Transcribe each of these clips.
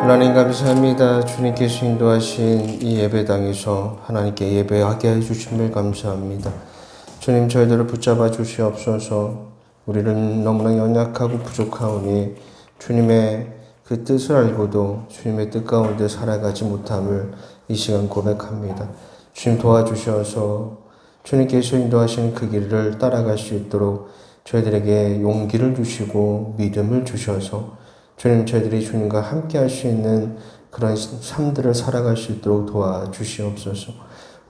하나님 감사합니다. 주님께서 인도하신 이 예배당에서 하나님께 예배하게 해주심을 감사합니다. 주님, 저희들을 붙잡아 주시옵소서. 우리는 너무나 연약하고 부족하오니 주님의 그 뜻을 알고도 주님의 뜻 가운데 살아가지 못함을 이 시간 고백합니다. 주님 도와주셔서 주님께서 인도하시는 그 길을 따라갈 수 있도록 저희들에게 용기를 주시고 믿음을 주셔서 주님, 저희들이 주님과 함께 할 수 있는 그런 삶들을 살아갈 수 있도록 도와주시옵소서.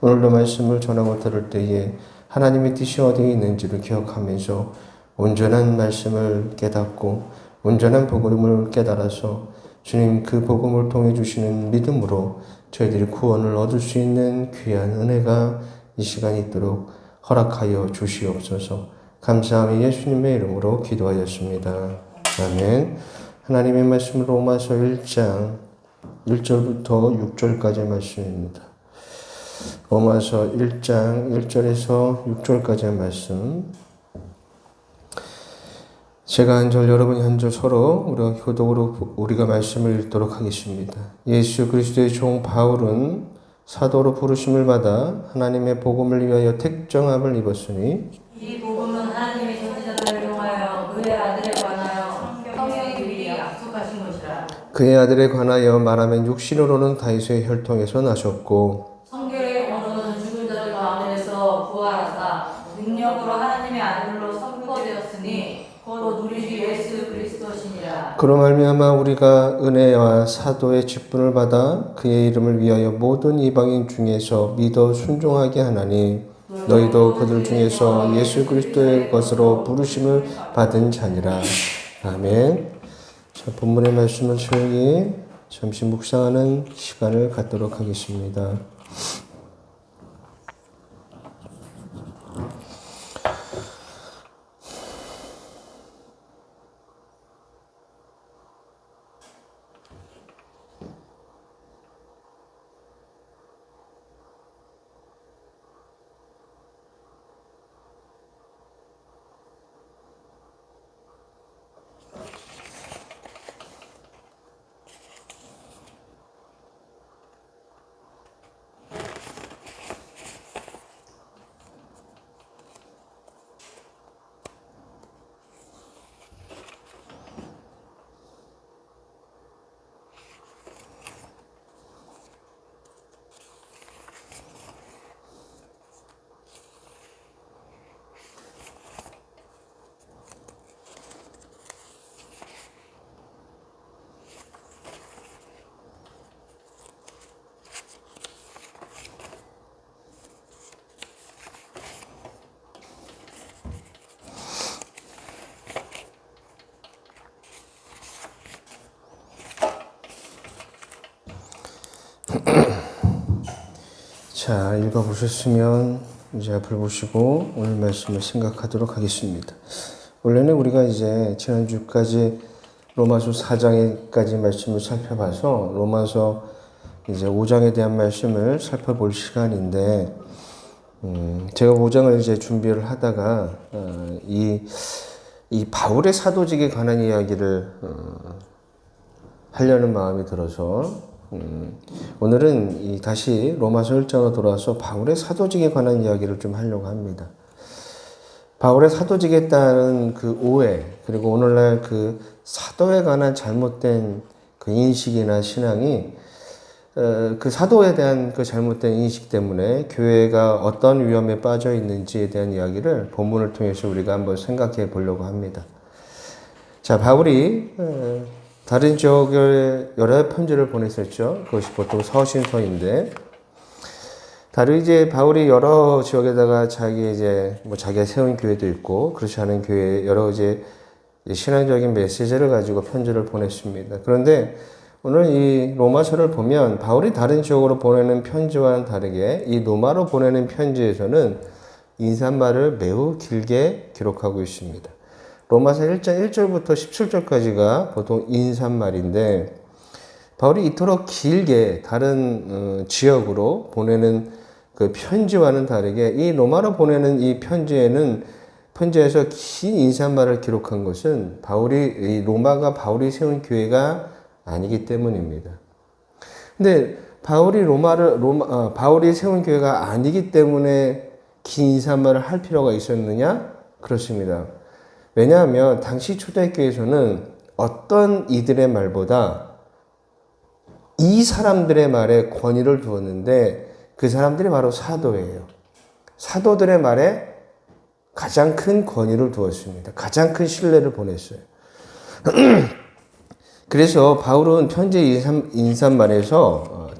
오늘도 말씀을 전하고 들을 때에 하나님의 뜻이 어디에 있는지를 기억하면서 온전한 말씀을 깨닫고 온전한 복음을 깨달아서 주님 그 복음을 통해 주시는 믿음으로 저희들이 구원을 얻을 수 있는 귀한 은혜가 이 시간에 있도록 허락하여 주시옵소서. 감사하며 예수님의 이름으로 기도하였습니다. 아멘. 하나님의 말씀은 로마서 1장 1절부터 6절까지의 말씀입니다. 로마서 1장 1절에서 6절까지의 말씀. 제가 한 절, 여러분이 한 절 서로 우리가 교독으로 우리가 말씀을 읽도록 하겠습니다. 예수 그리스도의 종 바울은 사도로 부르심을 받아 하나님의 복음을 위하여 택정함을 입었으니 이 복음은 하나님의 선지자들을 통하여 그의 아들에 관하여 성경이 미리 약속하신 것이라. 그의 아들에 관하여 말하면 육신으로는 다윗의 혈통에서 나셨고 성경의 언어는 죽은 자들 가운데서 부활하사 능력으로 하나님의 아들로 선포되었으니 곧 우리 주 예수 그리스도시니라. 그로 말미암아 우리가 은혜와 사도의 직분을 받아 그의 이름을 위하여 모든 이방인 중에서 믿어 순종하게 하나니 너희도 그들 중에서 예수 그리스도의 것으로 부르심을 받은 자니라. 아멘. 자, 본문의 말씀을 조용히 잠시 묵상하는 시간을 갖도록 하겠습니다. 자, 읽어보셨으면 이제 앞을 보시고 오늘 말씀을 생각하도록 하겠습니다. 원래는 우리가 이제 지난주까지 로마서 4장까지 말씀을 살펴봐서 로마서 이제 5장에 대한 말씀을 살펴볼 시간인데, 제가 5장을 이제 준비를 하다가 이 바울의 사도직에 관한 이야기를 하려는 마음이 들어서 오늘은 다시 로마서 1장으로 돌아와서 바울의 사도직에 관한 이야기를 좀 하려고 합니다. 바울의 사도직에 따른 그 오해, 그리고 오늘날 그 사도에 관한 잘못된 그 인식이나 신앙이 그 사도에 대한 그 잘못된 인식 때문에 교회가 어떤 위험에 빠져 있는지에 대한 이야기를 본문을 통해서 우리가 한번 생각해 보려고 합니다. 자, 바울이 다른 지역에 여러 편지를 보냈었죠. 그것이 보통 서신서인데, 다른 이제 바울이 여러 지역에다가 자기가 세운 교회도 있고, 그렇지 않은 교회에 여러 이제 신앙적인 메시지를 가지고 편지를 보냈습니다. 그런데 오늘 이 로마서를 보면 바울이 다른 지역으로 보내는 편지와는 다르게 이 로마로 보내는 편지에서는 인사말을 매우 길게 기록하고 있습니다. 로마서 1장 1절부터 17절까지가 보통 인사말인데, 바울이 이토록 길게 다른 지역으로 보내는 그 편지와는 다르게 이 로마로 보내는 이 편지에서 긴 인사말을 기록한 것은 이 로마가 바울이 세운 교회가 아니기 때문입니다. 근데 바울이 세운 교회가 아니기 때문에 긴 인사말을 할 필요가 있었느냐? 그렇습니다. 왜냐하면 당시 초대교회에서는 어떤 이들의 말보다 이 사람들의 말에 권위를 두었는데 그 사람들이 바로 사도예요. 사도들의 말에 가장 큰 권위를 두었습니다. 가장 큰 신뢰를 보냈어요. 그래서 바울은 편지 인사말에서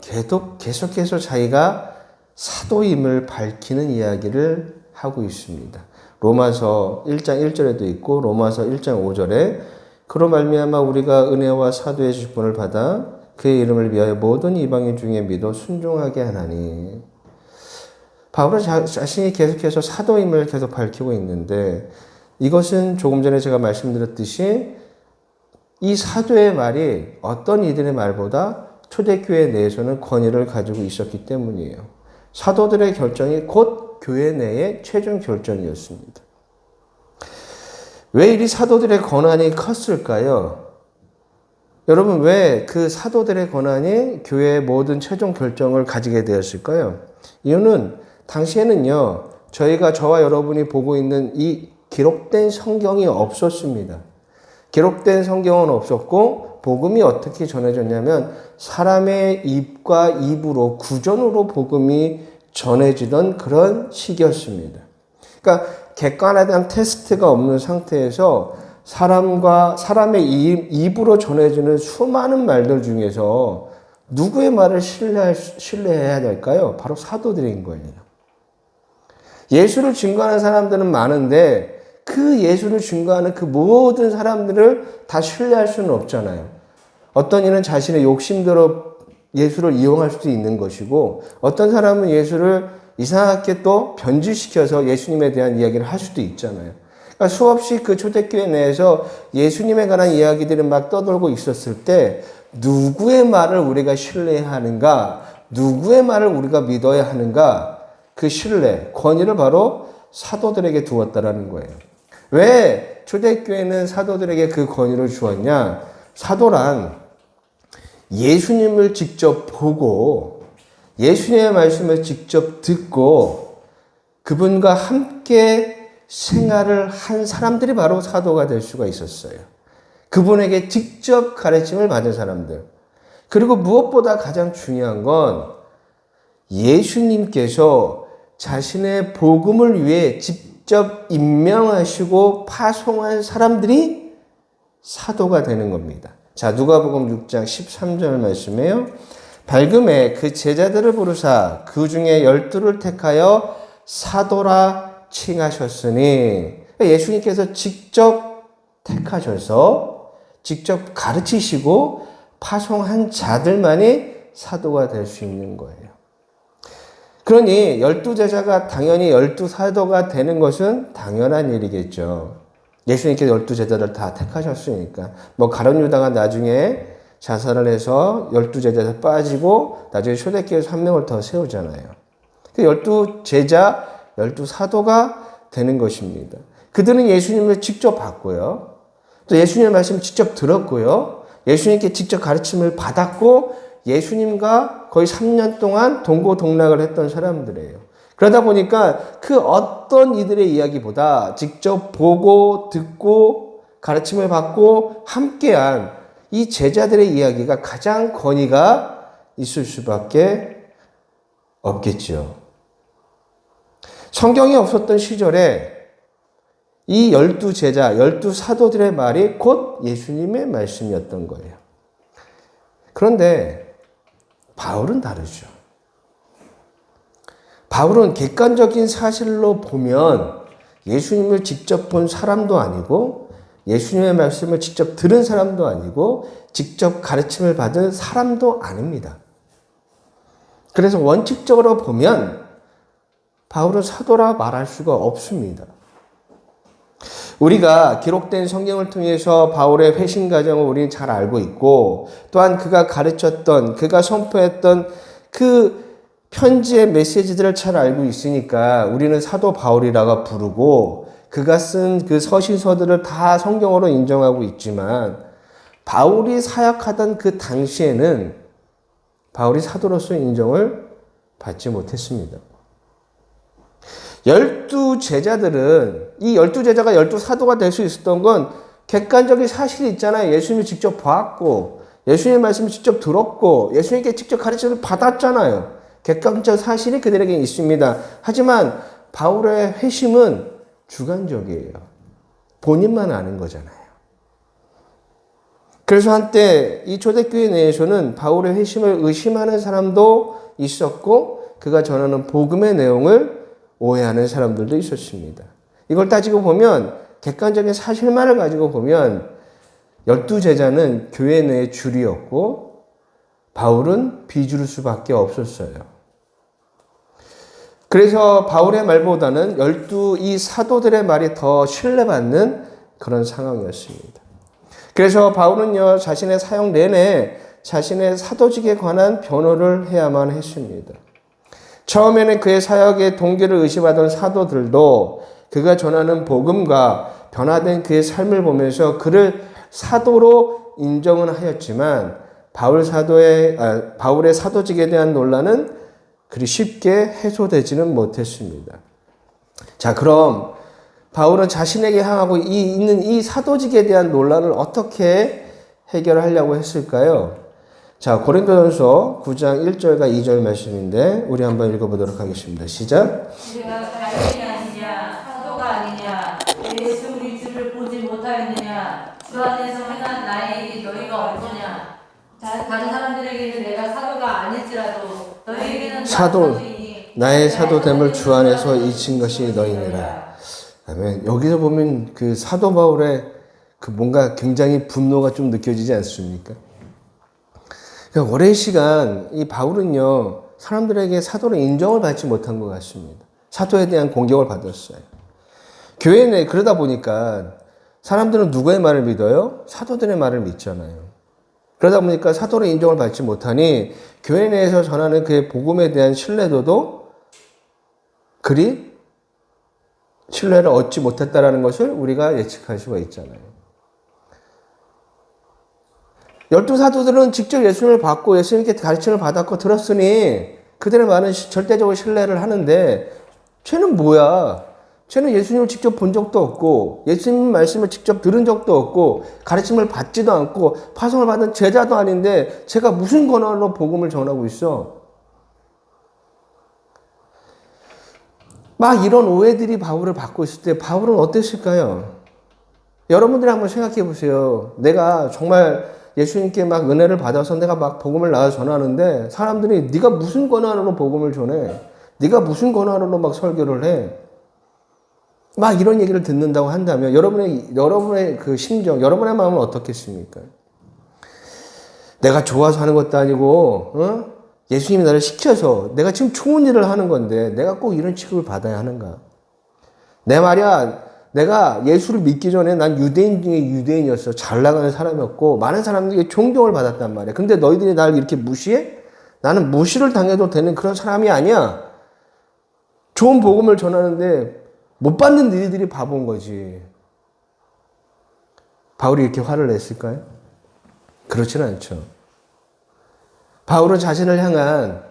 계속해서 자기가 사도임을 밝히는 이야기를 하고 있습니다. 로마서 1장 1절에도 있고 로마서 1장 5절에 그로 말미암아 우리가 은혜와 사도의 직분을 받아 그의 이름을 위하여 모든 이방인 중에 믿어 순종하게 하나니. 바울은 자신이 계속해서 사도임을 계속 밝히고 있는데 이것은 조금 전에 제가 말씀드렸듯이 이 사도의 말이 어떤 이들의 말보다 초대교회 내에서는 권위를 가지고 있었기 때문이에요. 사도들의 결정이 곧 교회 내의 최종 결정이었습니다. 왜 이 사도들의 권한이 컸을까요? 여러분, 왜 그 사도들의 권한이 교회의 모든 최종 결정을 가지게 되었을까요? 이유는 당시에는요, 저와 여러분이 보고 있는 이 기록된 성경이 없었습니다. 기록된 성경은 없었고, 복음이 어떻게 전해졌냐면, 사람의 입과 입으로, 구전으로 복음이 전해지던 그런 시기였습니다. 그러니까, 객관에 대한 테스트가 없는 상태에서 사람의 입으로 전해지는 수많은 말들 중에서 누구의 말을 신뢰해야 될까요? 바로 사도들인 거예요. 예수를 증거하는 사람들은 많은데 그 예수를 증거하는 그 모든 사람들을 다 신뢰할 수는 없잖아요. 어떤 이는 자신의 욕심대로 예수를 이용할 수도 있는 것이고 어떤 사람은 예수를 이상하게 또 변질시켜서 예수님에 대한 이야기를 할 수도 있잖아요. 그러니까 수없이 그 초대교회 내에서 예수님에 관한 이야기들이 막 떠돌고 있었을 때 누구의 말을 우리가 신뢰해야 하는가, 누구의 말을 우리가 믿어야 하는가, 그 신뢰, 권위를 바로 사도들에게 두었다라는 거예요. 왜 초대교회는 사도들에게 그 권위를 주었냐? 사도란 예수님을 직접 보고 예수님의 말씀을 직접 듣고 그분과 함께 생활을 한 사람들이 바로 사도가 될 수가 있었어요. 그분에게 직접 가르침을 받은 사람들. 그리고 무엇보다 가장 중요한 건 예수님께서 자신의 복음을 위해 직접 임명하시고 파송한 사람들이 사도가 되는 겁니다. 자, 누가복음 6장 13절 말씀이에요. 밝음에 그 제자들을 부르사 그 중에 12를 택하여 사도라 칭하셨으니 예수님께서 직접 택하셔서 직접 가르치시고 파송한 자들만이 사도가 될 수 있는 거예요. 그러니 12제자가 당연히 12사도가 되는 것은 당연한 일이겠죠. 예수님께서 12제자를 다 택하셨으니까. 가룟 유다가 나중에 자살을 해서 12제자에서 빠지고 나중에 초대교회에서 한 명을 더 세우잖아요. 12제자, 12사도가 되는 것입니다. 그들은 예수님을 직접 봤고요. 또 예수님의 말씀을 직접 들었고요. 예수님께 직접 가르침을 받았고 예수님과 거의 3년 동안 동고동락을 했던 사람들이에요. 그러다 보니까 그 어떤 이들의 이야기보다 직접 보고 듣고 가르침을 받고 함께한 이 제자들의 이야기가 가장 권위가 있을 수밖에 없겠죠. 성경이 없었던 시절에 이 12제자, 12사도들의 말이 곧 예수님의 말씀이었던 거예요. 그런데 바울은 다르죠. 바울은 객관적인 사실로 보면 예수님을 직접 본 사람도 아니고 예수님의 말씀을 직접 들은 사람도 아니고 직접 가르침을 받은 사람도 아닙니다. 그래서 원칙적으로 보면 바울은 사도라 말할 수가 없습니다. 우리가 기록된 성경을 통해서 바울의 회심 과정을 우리는 잘 알고 있고 또한 그가 가르쳤던, 그가 선포했던 그 편지의 메시지들을 잘 알고 있으니까 우리는 사도 바울이라고 부르고 그가 쓴 그 서신서들을 다 성경으로 인정하고 있지만 바울이 사역하던 그 당시에는 바울이 사도로서 인정을 받지 못했습니다. 12제자들은 이 12제자가 12사도가 될 수 있었던 건 객관적인 사실이 있잖아요. 예수님이 직접 봤고 예수님의 말씀을 직접 들었고 예수님께 직접 가르침을 받았잖아요. 객관적 사실이 그들에게 있습니다. 하지만 바울의 회심은 주관적이에요. 본인만 아는 거잖아요. 그래서 한때 이 초대교회 내에서는 바울의 회심을 의심하는 사람도 있었고 그가 전하는 복음의 내용을 오해하는 사람들도 있었습니다. 이걸 따지고 보면 객관적인 사실만을 가지고 보면 12제자는 교회 내의 줄이었고 바울은 비주일 수밖에 없었어요. 그래서 바울의 말보다는 12이 사도들의 말이 더 신뢰받는 그런 상황이었습니다. 그래서 바울은요, 자신의 사역 내내 자신의 사도직에 관한 변호를 해야만 했습니다. 처음에는 그의 사역의 동기를 의심하던 사도들도 그가 전하는 복음과 변화된 그의 삶을 보면서 그를 사도로 인정은 하였지만 바울의 사도직에 대한 논란은 그리 쉽게 해소되지는 못했습니다. 자, 그럼 바울은 자신에게 향하고 있는 이 사도직에 대한 논란을 어떻게 해결하려고 했을까요? 자, 고린도전서 9장 1절과 2절 말씀인데 우리 한번 읽어보도록 하겠습니다. 시작. 우리가 자연이 아니냐 사도가 아니냐 예수 우리 주를 보지 못하였느냐 주 안에서 행한 나의 일이 너희가 없느냐 다른 사람들에게는 내가 사도가 아닐지라도 너희에게는 나의 사도됨을 주 안에서 잊힌 것이 너희니라. 아멘. 여기서 보면 그 사도 바울의 그 뭔가 굉장히 분노가 좀 느껴지지 않습니까? 그러니까 오랜 시간 이 바울은요, 사람들에게 사도로 인정을 받지 못한 것 같습니다. 사도에 대한 공격을 받았어요. 교회 내 그러다 보니까 사람들은 누구의 말을 믿어요? 사도들의 말을 믿잖아요. 그러다 보니까 사도로 인정을 받지 못하니 교회 내에서 전하는 그의 복음에 대한 신뢰도도 그리 신뢰를 얻지 못했다라는 것을 우리가 예측할 수가 있잖아요. 12사도들은 직접 예수님을 받고 예수님께 가르침을 받았고 들었으니 그들의 말은 절대적으로 신뢰를 하는데 쟤는 뭐야? 쟤는 예수님을 직접 본 적도 없고 예수님 말씀을 직접 들은 적도 없고 가르침을 받지도 않고 파송을 받은 제자도 아닌데 쟤가 무슨 권한으로 복음을 전하고 있어? 막 이런 오해들이 바울을 받고 있을 때 바울은 어땠을까요? 여러분들이 한번 생각해 보세요. 내가 정말 예수님께 막 은혜를 받아서 내가 막 복음을 나와 전하는데 사람들이 네가 무슨 권한으로 복음을 전해? 네가 무슨 권한으로 막 설교를 해? 막 이런 얘기를 듣는다고 한다면 여러분의 그 심정, 여러분의 마음은 어떻겠습니까? 내가 좋아서 하는 것도 아니고 예수님이 나를 시켜서 내가 지금 좋은 일을 하는 건데 내가 꼭 이런 취급을 받아야 하는가? 내 말이야, 내가 예수를 믿기 전에 난 유대인 중에 유대인이었어. 잘 나가는 사람이었고 많은 사람들에게 존경을 받았단 말이야. 근데 너희들이 나를 이렇게 무시해? 나는 무시를 당해도 되는 그런 사람이 아니야. 좋은 복음을 전하는데 못 받는 너희들이 바본 거지. 바울이 이렇게 화를 냈을까요? 그렇지는 않죠. 바울은 자신을 향한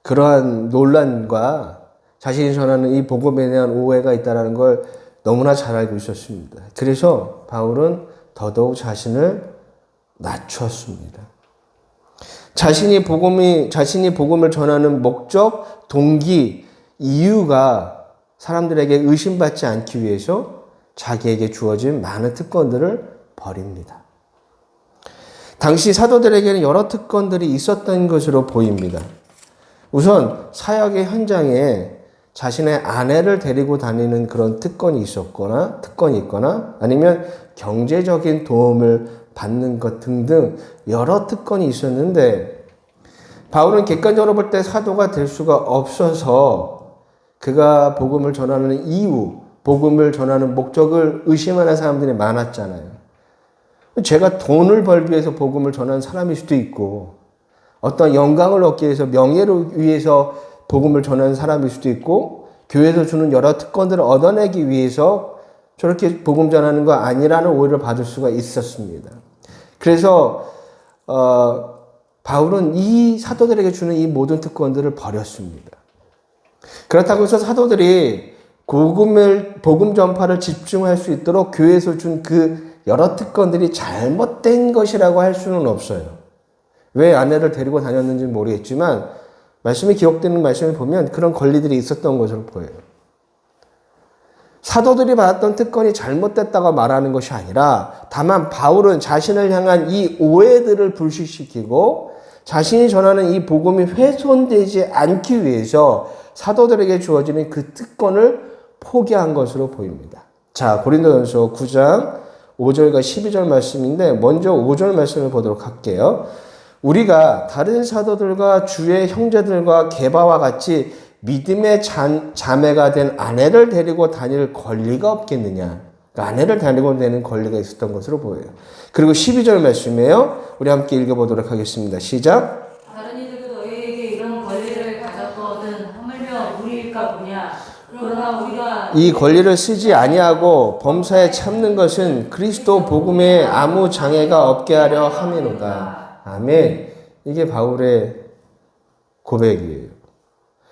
그러한 논란과 자신이 전하는 이 복음에 대한 오해가 있다는 걸 너무나 잘 알고 있었습니다. 그래서 바울은 더더욱 자신을 낮췄습니다. 자신이 복음을 전하는 목적, 동기, 이유가 사람들에게 의심받지 않기 위해서 자기에게 주어진 많은 특권들을 버립니다. 당시 사도들에게는 여러 특권들이 있었던 것으로 보입니다. 우선 사역의 현장에 자신의 아내를 데리고 다니는 그런 특권이 있거나 아니면 경제적인 도움을 받는 것 등등 여러 특권이 있었는데 바울은 객관적으로 볼 때 사도가 될 수가 없어서 그가 복음을 전하는 이유, 복음을 전하는 목적을 의심하는 사람들이 많았잖아요. 제가 돈을 벌기 위해서 복음을 전하는 사람일 수도 있고 어떤 영광을 얻기 위해서 명예를 위해서 복음을 전하는 사람일 수도 있고 교회에서 주는 여러 특권들을 얻어내기 위해서 저렇게 복음 전하는 거 아니라는 오해를 받을 수가 있었습니다. 그래서 바울은 이 사도들에게 주는 이 모든 특권들을 버렸습니다. 그렇다고 해서 사도들이 복음 전파를 집중할 수 있도록 교회에서 준 그 여러 특권들이 잘못된 것이라고 할 수는 없어요. 왜 아내를 데리고 다녔는지 모르겠지만 말씀이 기록되는 말씀을 보면 그런 권리들이 있었던 것으로 보여요. 사도들이 받았던 특권이 잘못됐다고 말하는 것이 아니라 다만 바울은 자신을 향한 이 오해들을 불식시키고 자신이 전하는 이 복음이 훼손되지 않기 위해서 사도들에게 주어지는 그 특권을 포기한 것으로 보입니다. 자, 고린도전서 9장 5절과 12절 말씀인데 먼저 5절 말씀을 보도록 할게요. 우리가 다른 사도들과 주의 형제들과 게바와 같이 믿음의 자매가 된 아내를 데리고 다닐 권리가 없겠느냐. 그러니까 아내를 데리고 다니는 권리가 있었던 것으로 보여요. 그리고 12절 말씀이에요. 우리 함께 읽어보도록 하겠습니다. 시작. 다른 이들도 너희에게 이런 권리를 가졌거든 하물며 우리일까 보냐. 그러나 우리가 이 권리를 쓰지 아니하고 범사에 참는 것은 그리스도 복음에 아무 장애가 없게 하려 함이로다. 아멘. 이게 바울의 고백이에요.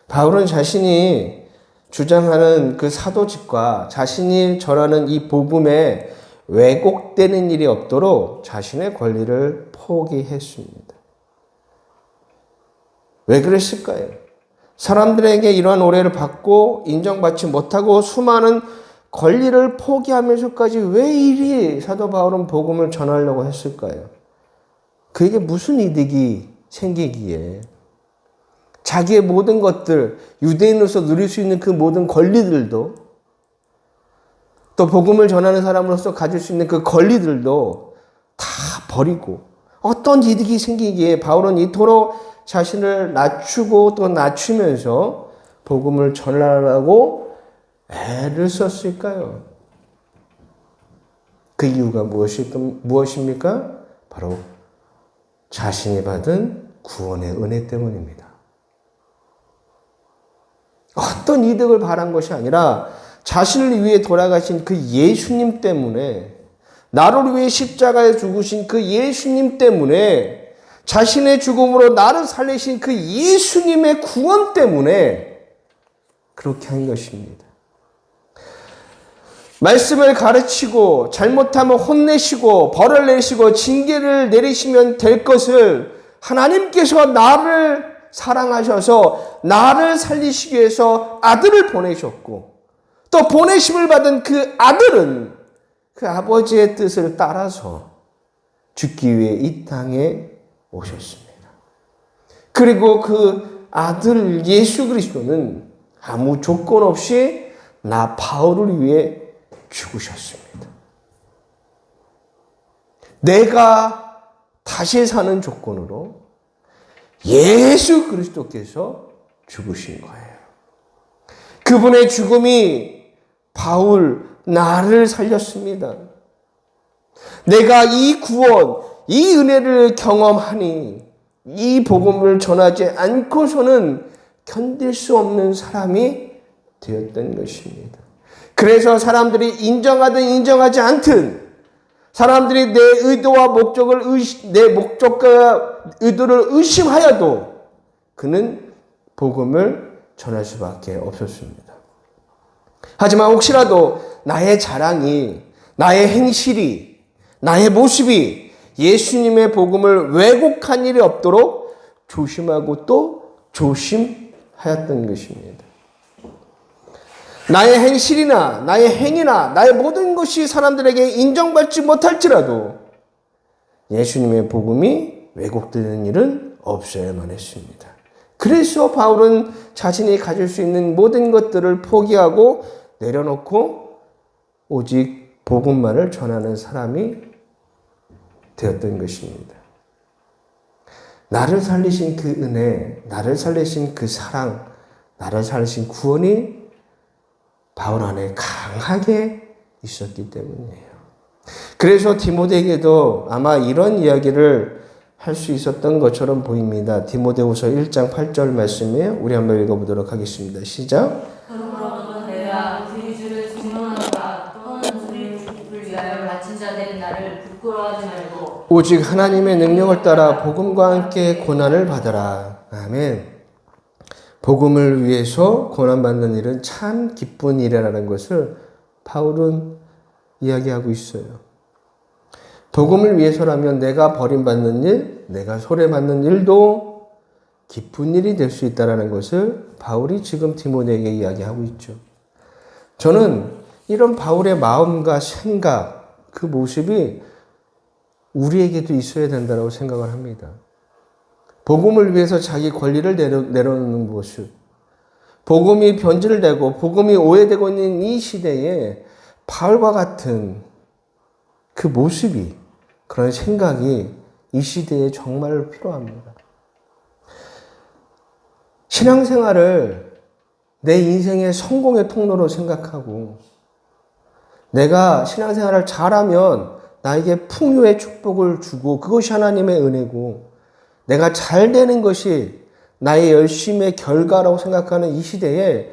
바울은 자신이 주장하는 그 사도직과 자신이 전하는 이 복음에 왜곡되는 일이 없도록 자신의 권리를 포기했습니다. 왜 그랬을까요? 사람들에게 이러한 오해를 받고 인정받지 못하고 수많은 권리를 포기하면서까지 왜 이리 사도 바울은 복음을 전하려고 했을까요? 그에게 무슨 이득이 생기기에 자기의 모든 것들, 유대인으로서 누릴 수 있는 그 모든 권리들도 또 복음을 전하는 사람으로서 가질 수 있는 그 권리들도 다 버리고 어떤 이득이 생기기에 바울은 이토록 자신을 낮추고 또 낮추면서 복음을 전하라고 애를 썼을까요? 그 이유가 무엇입니까? 바로 자신이 받은 구원의 은혜 때문입니다. 어떤 이득을 바란 것이 아니라 자신을 위해 돌아가신 그 예수님 때문에, 나를 위해 십자가에 죽으신 그 예수님 때문에, 자신의 죽음으로 나를 살리신 그 예수님의 구원 때문에 그렇게 한 것입니다. 말씀을 가르치고 잘못하면 혼내시고 벌을 내시고 징계를 내리시면 될 것을 하나님께서 나를 사랑하셔서 나를 살리시기 위해서 아들을 보내셨고 또 보내심을 받은 그 아들은 그 아버지의 뜻을 따라서 죽기 위해 이 땅에 오셨습니다. 그리고 그 아들 예수 그리스도는 아무 조건 없이 나 바울을 위해 죽으셨습니다. 내가 다시 사는 조건으로 예수 그리스도께서 죽으신 거예요. 그분의 죽음이 바울 나를 살렸습니다. 내가 이 구원, 이 은혜를 경험하니 이 복음을 전하지 않고서는 견딜 수 없는 사람이 되었던 것입니다. 그래서 사람들이 인정하든 인정하지 않든 사람들이 내 의도와 목적을 내 목적과 의도를 의심하여도 그는 복음을 전할 수밖에 없었습니다. 하지만 혹시라도 나의 자랑이, 나의 행실이, 나의 모습이 예수님의 복음을 왜곡한 일이 없도록 조심하고 또 조심하였던 것입니다. 나의 행실이나 나의 행위나 나의 모든 것이 사람들에게 인정받지 못할지라도 예수님의 복음이 왜곡되는 일은 없어야만 했습니다. 그래서 바울은 자신이 가질 수 있는 모든 것들을 포기하고 내려놓고 오직 복음만을 전하는 사람이 되었던 것입니다. 나를 살리신 그 은혜, 나를 살리신 그 사랑, 나를 살리신 구원이 바울 안에 강하게 있었기 때문이에요. 그래서 디모데에게도 아마 이런 이야기를 할 수 있었던 것처럼 보입니다. 디모데후서 1장 8절 말씀이에요. 우리 한번 읽어보도록 하겠습니다. 시작. 그러므로 내가 우리 주를 증언하노라. 또는 우리 주를 위하여 바친 자 된 나를 부끄러워하지 말고 오직 하나님의 능력을 따라 복음과 함께 고난을 받아라. 아멘. 복음을 위해서 고난받는 일은 참 기쁜 일이라는 것을 바울은 이야기하고 있어요. 복음을 위해서라면 내가 버림받는 일, 내가 소외받는 일도 기쁜 일이 될 수 있다는 것을 바울이 지금 디모데에게 이야기하고 있죠. 저는 이런 바울의 마음과 생각, 그 모습이 우리에게도 있어야 된다고 생각을 합니다. 복음을 위해서 자기 권리를 내려놓는 모습, 복음이 변질되고 복음이 오해되고 있는 이 시대에 바울과 같은 그 모습이, 그런 생각이 이 시대에 정말 필요합니다. 신앙생활을 내 인생의 성공의 통로로 생각하고 내가 신앙생활을 잘하면 나에게 풍요의 축복을 주고 그것이 하나님의 은혜고 내가 잘 되는 것이 나의 열심의 결과라고 생각하는 이 시대에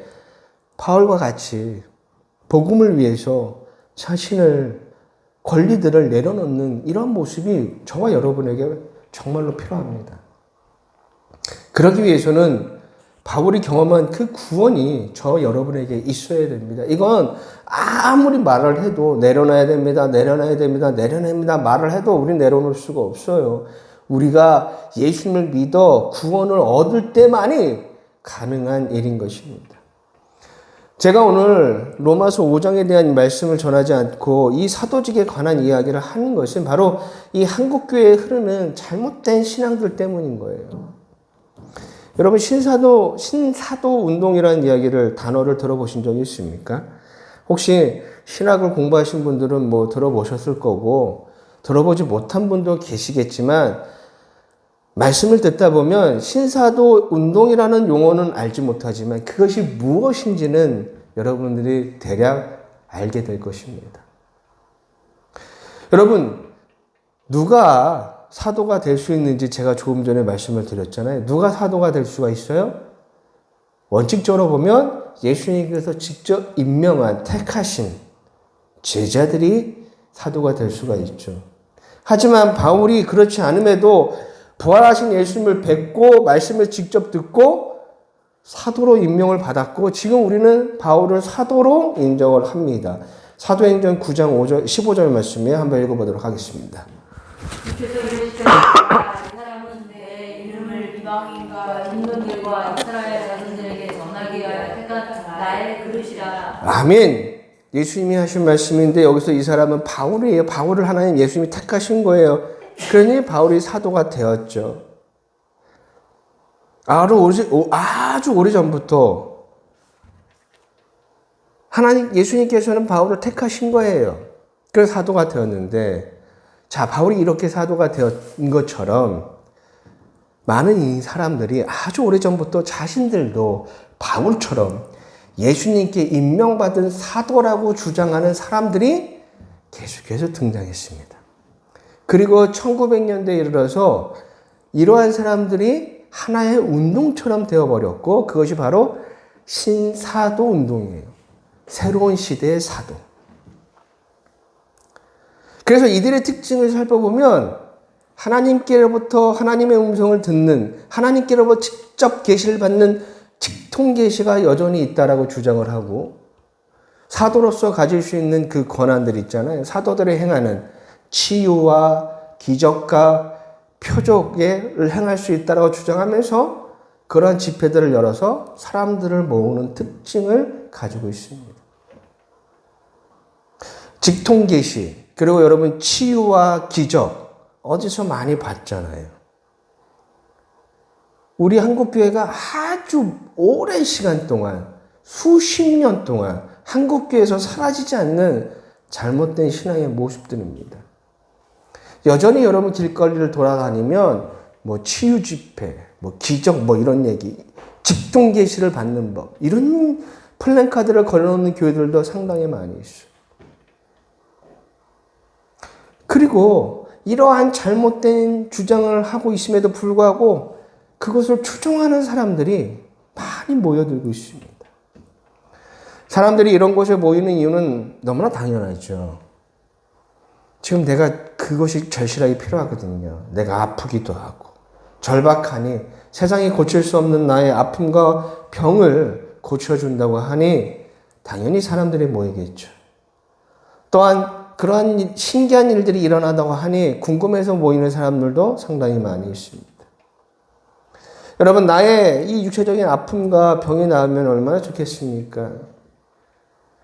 바울과 같이 복음을 위해서 자신을 권리들을 내려놓는 이런 모습이 저와 여러분에게 정말로 필요합니다. 그러기 위해서는 바울이 경험한 그 구원이 저 여러분에게 있어야 됩니다. 이건 아무리 말을 해도 내려놔야 됩니다. 내려놔야 됩니다. 내려냅니다. 말을 해도 우리는 내려놓을 수가 없어요. 우리가 예수님을 믿어 구원을 얻을 때만이 가능한 일인 것입니다. 제가 오늘 로마서 5장에 대한 말씀을 전하지 않고 이 사도직에 관한 이야기를 하는 것은 바로 이 한국교회에 흐르는 잘못된 신앙들 때문인 거예요. 여러분 신사도 운동이라는 이야기를 단어를 들어보신 적이 있습니까? 혹시 신학을 공부하신 분들은 뭐 들어보셨을 거고 들어보지 못한 분도 계시겠지만 말씀을 듣다 보면 신사도 운동이라는 용어는 알지 못하지만 그것이 무엇인지는 여러분들이 대략 알게 될 것입니다. 여러분 누가 사도가 될 수 있는지 제가 조금 전에 말씀을 드렸잖아요. 누가 사도가 될 수가 있어요? 원칙적으로 보면 예수님께서 직접 임명한 택하신 제자들이 사도가 될 수가 있죠. 하지만 바울이 그렇지 않음에도 부활하신 예수님을 뵙고 말씀을 직접 듣고 사도로 임명을 받았고 지금 우리는 바울을 사도로 인정을 합니다. 사도행전 9장 15절 말씀에 한번 읽어보도록 하겠습니다. 주께서 이르시되 이 사람은 내 이름을 이방인과 인도들과 이스라엘 자손들에게 전하게 하여 택한 나의 그릇이라. 아멘. 예수님이 하신 말씀인데 여기서 이 사람은 바울이에요. 바울을 하나님 예수님이 택하신 거예요. 그러니 바울이 사도가 되었죠. 아주 오래전부터 하나님 예수님께서는 바울을 택하신 거예요. 그래서 사도가 되었는데 자, 바울이 이렇게 사도가 된 것처럼 많은 사람들이 아주 오래전부터 자신들도 바울처럼 예수님께 임명받은 사도라고 주장하는 사람들이 계속해서 등장했습니다. 그리고 1900년대에 이르러서 이러한 사람들이 하나의 운동처럼 되어버렸고 그것이 바로 신사도 운동이에요. 새로운 시대의 사도. 그래서 이들의 특징을 살펴보면 하나님께로부터 하나님의 음성을 듣는 하나님께로부터 직접 계시를 받는 직통 계시가 여전히 있다라고 주장을 하고 사도로서 가질 수 있는 그 권한들 있잖아요. 사도들이 행하는 치유와 기적과 표적을 행할 수 있다라고 주장하면서 그러한 집회들을 열어서 사람들을 모으는 특징을 가지고 있습니다. 직통 계시 그리고 여러분 치유와 기적 어디서 많이 봤잖아요. 우리 한국교회가 아주 오랜 시간 동안 수십 년 동안 한국교회에서 사라지지 않는 잘못된 신앙의 모습들입니다. 여전히 여러분 길거리를 돌아다니면 뭐 치유 집회, 뭐 기적 뭐 이런 얘기, 직통 계시를 받는 법 이런 플랜카드를 걸어놓는 교회들도 상당히 많이 있어요. 그리고 이러한 잘못된 주장을 하고 있음에도 불구하고 그것을 추종하는 사람들이 많이 모여들고 있습니다. 사람들이 이런 곳에 모이는 이유는 너무나 당연하죠. 지금 내가 그것이 절실하게 필요하거든요. 내가 아프기도 하고 절박하니 세상이 고칠 수 없는 나의 아픔과 병을 고쳐준다고 하니 당연히 사람들이 모이겠죠. 또한 그러한 신기한 일들이 일어나다고 하니 궁금해서 모이는 사람들도 상당히 많이 있습니다. 여러분, 나의 이 육체적인 아픔과 병이 나으면 얼마나 좋겠습니까?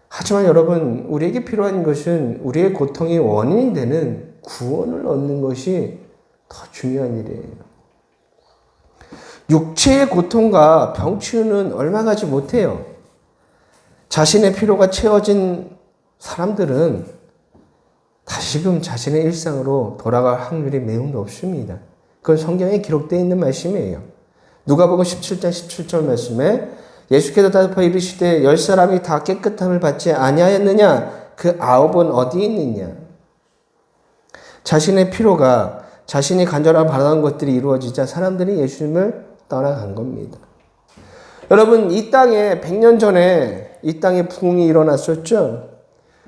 하지만 여러분, 우리에게 필요한 것은 우리의 고통의 원인이 되는 구원을 얻는 것이 더 중요한 일이에요. 육체의 고통과 병 치유는 얼마 가지 못해요. 자신의 필요가 채워진 사람들은 다시금 자신의 일상으로 돌아갈 확률이 매우 높습니다. 그건 성경에 기록되어 있는 말씀이에요. 누가복음 17장 17절 말씀에 예수께서 대답하여 이르시되 10사람이 다 깨끗함을 받지 아니하였느냐? 그 9은 어디 있느냐? 자신의 필요가 자신이 간절하게 바라는 것들이 이루어지자 사람들이 예수님을 떠나간 겁니다. 여러분, 이 땅에 100년 전에 이 땅에 부흥이 일어났었죠.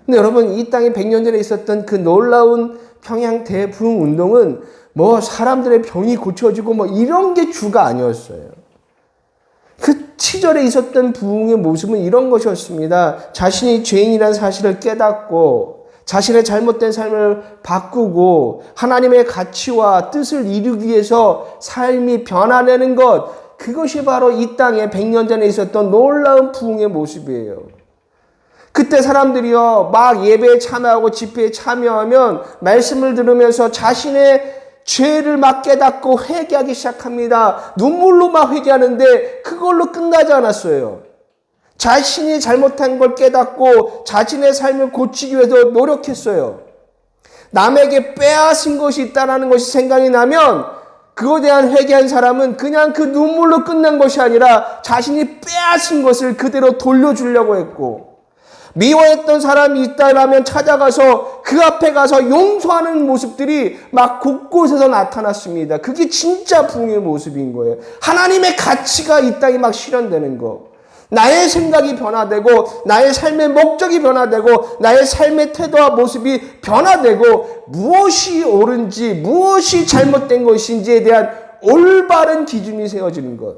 근데 여러분, 이 땅에 100년 전에 있었던 그 놀라운 평양 대부흥 운동은 뭐 사람들의 병이 고쳐지고 뭐 이런 게 주가 아니었어요. 그 시절에 있었던 부흥의 모습은 이런 것이었습니다. 자신이 죄인이라는 사실을 깨닫고 자신의 잘못된 삶을 바꾸고 하나님의 가치와 뜻을 이루기 위해서 삶이 변화되는 것, 그것이 바로 이 땅에 100년 전에 있었던 놀라운 부흥의 모습이에요. 그때 사람들이요, 막 예배에 참여하고 집회에 참여하면 말씀을 들으면서 자신의 죄를 막 깨닫고 회개하기 시작합니다. 눈물로 막 회개하는데 그걸로 끝나지 않았어요. 자신이 잘못한 걸 깨닫고 자신의 삶을 고치기 위해서 노력했어요. 남에게 빼앗은 것이 있다는 것이 생각이 나면 그거에 대한 회개한 사람은 그냥 그 눈물로 끝난 것이 아니라 자신이 빼앗은 것을 그대로 돌려주려고 했고, 미워했던 사람이 있다라면 찾아가서 그 앞에 가서 용서하는 모습들이 막 곳곳에서 나타났습니다. 그게 진짜 부흥의 모습인 거예요. 하나님의 가치가 이 땅에 막 실현되는 거. 나의 생각이 변화되고 나의 삶의 목적이 변화되고 나의 삶의 태도와 모습이 변화되고 무엇이 옳은지 무엇이 잘못된 것인지에 대한 올바른 기준이 세워지는 것.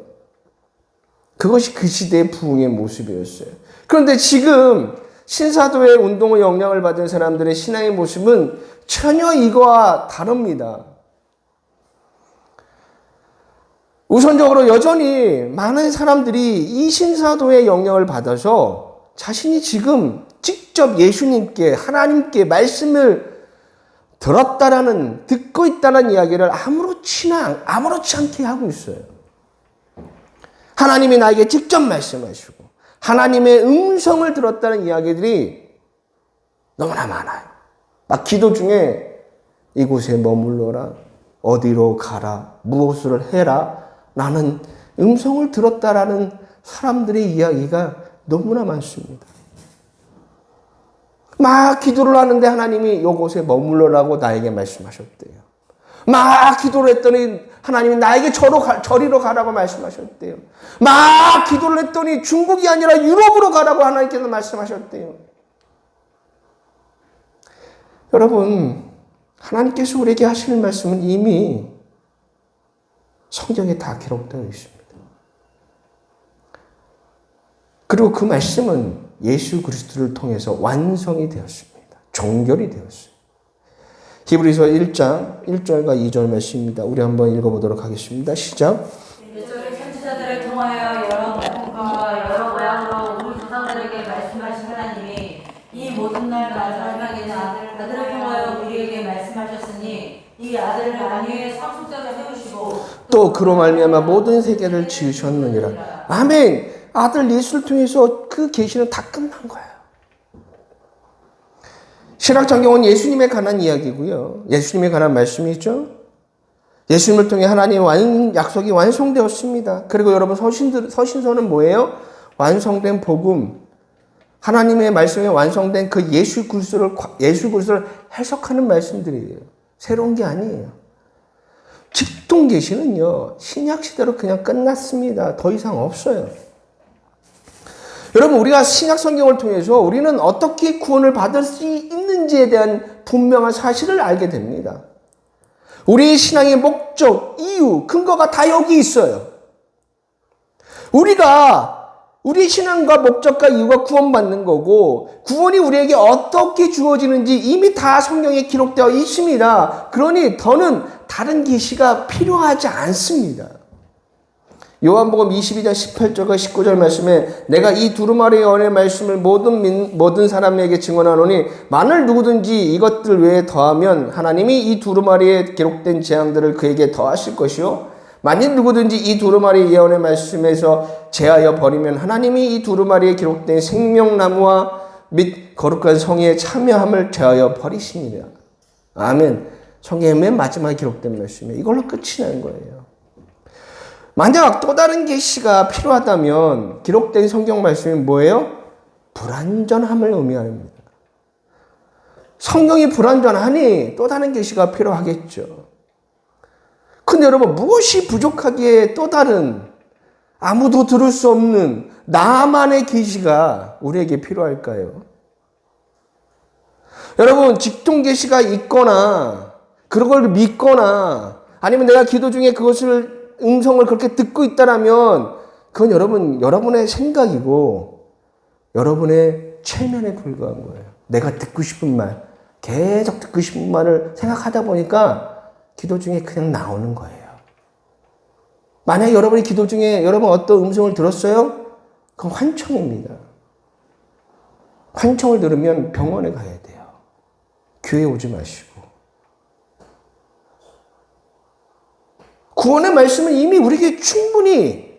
그것이 그 시대의 부흥의 모습이었어요. 그런데 지금 신사도의 운동의 영향을 받은 사람들의 신앙의 모습은 전혀 이거와 다릅니다. 우선적으로 여전히 많은 사람들이 이 신사도의 영향을 받아서 자신이 지금 직접 예수님께, 하나님께 말씀을 들었다라는, 듣고 있다는 이야기를 아무렇지 않게 하고 있어요. 하나님이 나에게 직접 말씀하시고 하나님의 음성을 들었다는 이야기들이 너무나 많아요. 막 기도 중에 이곳에 머물러라, 어디로 가라, 무엇을 해라, 나는 음성을 들었다라는 사람들의 이야기가 너무나 많습니다. 막 기도를 하는데 하나님이 이곳에 머물러라고 나에게 말씀하셨대요. 막 기도를 했더니 하나님이 나에게 저리로 가라고 말씀하셨대요. 막 기도를 했더니 중국이 아니라 유럽으로 가라고 하나님께서 말씀하셨대요. 여러분, 하나님께서 우리에게 하시는 말씀은 이미 성경에 다 기록되어 있습니다. 그리고 그 말씀은 예수 그리스도를 통해서 완성이 되었습니다. 종결이 되었습니다. 히브리서 1장 1절과 2절 말씀입니다. 우리 한번 읽어보도록 하겠습니다. 시작. 옛적의 선지자들을 통하여 여러 모양과 여러 모양으로 우리 조상들에게 말씀하신 하나님이 이 모든 날 마지막에는 아들을 통하여 우리에게 말씀하셨으니 이 아들을 만유의 상속자로 세우시고 또 그로 말미암아 모든 세계를 지으셨느니라. 아멘. 아들 예수를 통해서 그 계시는 다 끝난 거예요. 신약성경은 예수님에 관한 이야기고요. 예수님에 관한 말씀이죠. 예수님을 통해 하나님의 약속이 완성되었습니다. 그리고 여러분 서신서는 뭐예요? 완성된 복음. 하나님의 말씀에 완성된 그 예수 그리스도를 해석하는 말씀들이에요. 새로운 게 아니에요. 직통 계시는요, 신약 시대로 그냥 끝났습니다. 더 이상 없어요. 여러분, 우리가 신약 성경을 통해서 우리는 어떻게 구원을 받을 수 있는지 있는지에 대한 분명한 사실을 알게 됩니다. 우리의 신앙의 목적, 이유, 근거가 다 여기 있어요. 우리 신앙과 목적과 이유가 구원받는 거고, 구원이 우리에게 어떻게 주어지는지 이미 다 성경에 기록되어 있습니다. 그러니 더는 다른 계시가 필요하지 않습니다. 요한복음 22장 18절과 19절 말씀에 내가 이 두루마리의 언의 말씀을 모든 사람에게 증언하노니 만일 누구든지 이것들 외에 더하면 하나님이 이 두루마리에 기록된 재앙들을 그에게 더하실 것이요 만일 누구든지 이 두루마리 예언의 말씀에서 제하여 버리면 하나님이 이 두루마리에 기록된 생명나무와 및 거룩한 성에 참여함을 제하여 버리시니라. 아멘. 성경의 맨 마지막에 기록된 말씀이에요. 이걸로 끝이 나는 거예요. 만약 또 다른 계시가 필요하다면 기록된 성경 말씀이 뭐예요? 불완전함을 의미합니다. 성경이 불완전하니 또 다른 계시가 필요하겠죠. 근데 여러분, 무엇이 부족하기에 또 다른 아무도 들을 수 없는 나만의 계시가 우리에게 필요할까요? 여러분, 직통 계시가 있거나 그런 걸 믿거나 아니면 내가 기도 중에 그것을 음성을 그렇게 듣고 있다라면 그건 여러분의 생각이고 여러분의 체면에 불과한 거예요. 내가 듣고 싶은 말, 계속 듣고 싶은 말을 생각하다 보니까 기도 중에 그냥 나오는 거예요. 만약에 여러분이 기도 중에 여러분 어떤 음성을 들었어요? 그건 환청입니다. 환청을 들으면 병원에 가야 돼요. 교회 오지 마시고. 구원의 말씀은 이미 우리에게 충분히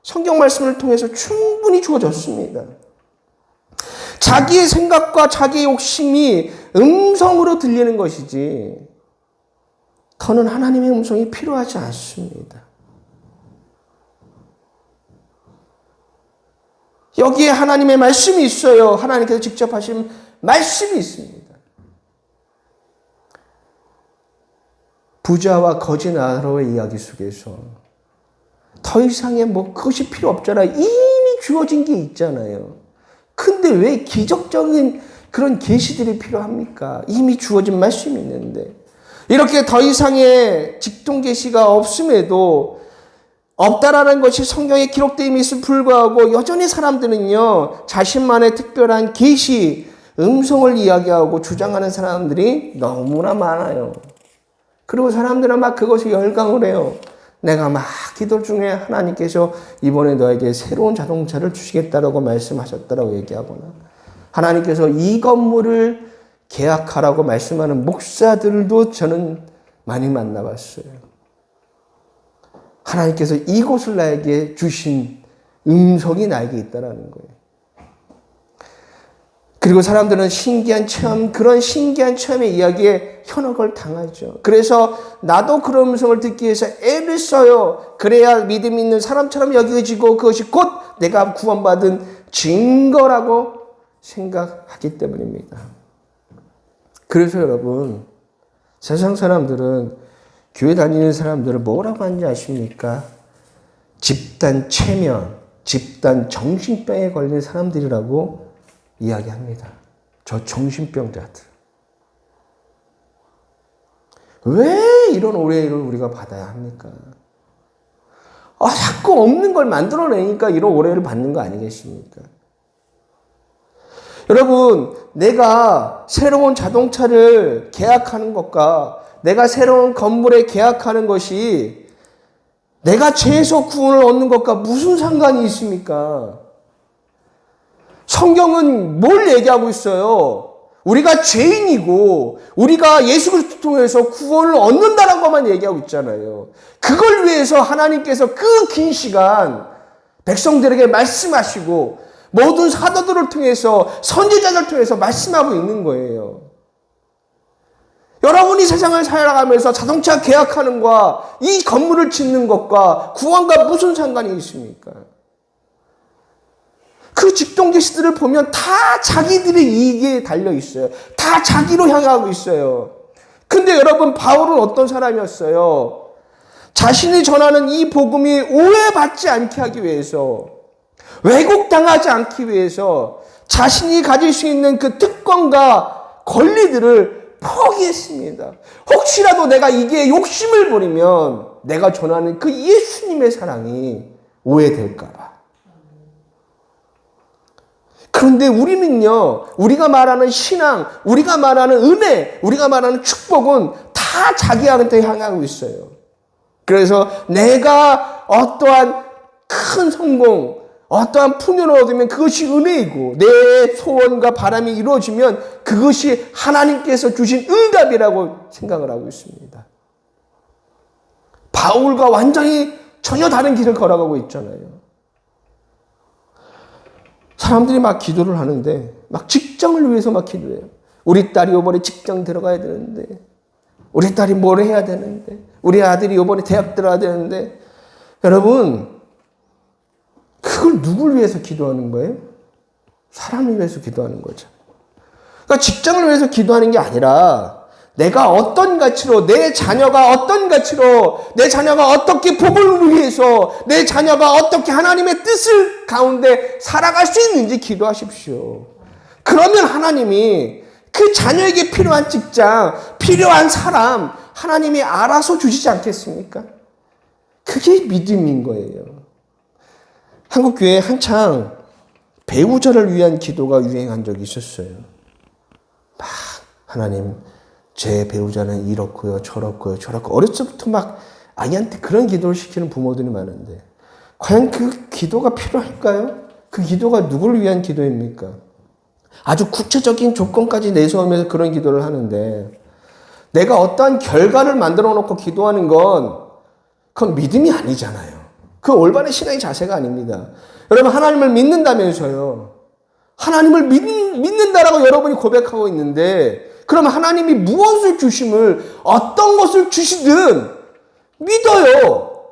성경 말씀을 통해서 충분히 주어졌습니다. 자기의 생각과 자기의 욕심이 음성으로 들리는 것이지 더는 하나님의 음성이 필요하지 않습니다. 여기에 하나님의 말씀이 있어요. 하나님께서 직접 하신 말씀이 있습니다. 부자와 거지 나라의 이야기 속에서 더 이상의 그것이 필요 없잖아요. 이미 주어진 게 있잖아요. 근데 왜 기적적인 그런 계시들이 필요합니까? 이미 주어진 말씀이 있는데. 이렇게 더 이상의 직통 계시가 없음에도 없다라는 것이 성경에 기록되임에도 불구하고 여전히 사람들은요, 자신만의 특별한 계시, 음성을 이야기하고 주장하는 사람들이 너무나 많아요. 그리고 사람들은 막 그것에 열광을 해요. 내가 막 기도 중에 하나님께서 이번에 너에게 새로운 자동차를 주시겠다라고 말씀하셨다라고 얘기하거나 하나님께서 이 건물을 계약하라고 말씀하는 목사들도 저는 많이 만나봤어요. 하나님께서 이곳을 나에게 주신 음성이 나에게 있다라는 거예요. 그리고 사람들은 신기한 체험, 그런 신기한 체험의 이야기에 현혹을 당하죠. 그래서 나도 그런 음성을 듣기 위해서 애를 써요. 그래야 믿음 있는 사람처럼 여겨지고 그것이 곧 내가 구원받은 증거라고 생각하기 때문입니다. 그래서 여러분, 세상 사람들은 교회 다니는 사람들을 뭐라고 하는지 아십니까? 집단 체면, 집단 정신병에 걸린 사람들이라고 이야기합니다. 저 정신병자들. 왜 이런 오해를 우리가 받아야 합니까? 자꾸 없는 걸 만들어내니까 이런 오해를 받는 거 아니겠습니까? 여러분, 내가 새로운 자동차를 계약하는 것과 내가 새로운 건물에 계약하는 것이 내가 죄에서 구원을 얻는 것과 무슨 상관이 있습니까? 성경은 뭘 얘기하고 있어요? 우리가 죄인이고 우리가 예수 그리스도 통해서 구원을 얻는다는 것만 얘기하고 있잖아요. 그걸 위해서 하나님께서 그 긴 시간 백성들에게 말씀하시고 모든 사도들을 통해서 선지자들을 통해서 말씀하고 있는 거예요. 여러분이 세상을 살아가면서 자동차 계약하는 것과 이 건물을 짓는 것과 구원과 무슨 상관이 있습니까? 그 직동 계시들을 보면 다 자기들의 이익에 달려 있어요. 다 자기로 향하고 있어요. 근데 여러분, 바울은 어떤 사람이었어요? 자신이 전하는 이 복음이 오해받지 않게 하기 위해서, 왜곡당하지 않기 위해서 자신이 가질 수 있는 그 특권과 권리들을 포기했습니다. 혹시라도 내가 이게 욕심을 부리면 내가 전하는 그 예수님의 사랑이 오해될까 봐. 그런데 우리는요, 우리가 말하는 신앙, 우리가 말하는 은혜, 우리가 말하는 축복은 다 자기한테 향하고 있어요. 그래서 내가 어떠한 큰 성공, 어떠한 풍요를 얻으면 그것이 은혜이고 내 소원과 바람이 이루어지면 그것이 하나님께서 주신 응답이라고 생각을 하고 있습니다. 바울과 완전히 전혀 다른 길을 걸어가고 있잖아요. 사람들이 막 기도를 하는데 막 직장을 위해서 막 기도해요. 우리 딸이 이번에 직장 들어가야 되는데, 우리 딸이 뭘 해야 되는데, 우리 아들이 이번에 대학 들어가야 되는데. 여러분, 그걸 누굴 위해서 기도하는 거예요? 사람을 위해서 기도하는 거죠. 그러니까 직장을 위해서 기도하는 게 아니라 내가 어떤 가치로, 내 자녀가 어떤 가치로, 내 자녀가 어떻게 복을 위해서, 내 자녀가 어떻게 하나님의 뜻을 가운데 살아갈 수 있는지 기도하십시오. 그러면 하나님이 그 자녀에게 필요한 직장, 필요한 사람, 하나님이 알아서 주시지 않겠습니까? 그게 믿음인 거예요. 한국교회에 한창 배우자를 위한 기도가 유행한 적이 있었어요. 막 하나님, 제 배우자는 이렇고요, 저렇고요, 저렇고. 어렸을 때부터 막 아이한테 그런 기도를 시키는 부모들이 많은데 과연 그 기도가 필요할까요? 그 기도가 누구를 위한 기도입니까? 아주 구체적인 조건까지 내세우면서 그런 기도를 하는데 내가 어떠한 결과를 만들어 놓고 기도하는 건 그건 믿음이 아니잖아요. 그 올바른 신앙의 자세가 아닙니다. 여러분, 하나님을 믿는다면서요. 하나님을 믿는다라고 여러분이 고백하고 있는데 그럼 하나님이 무엇을 주심을, 어떤 것을 주시든 믿어요.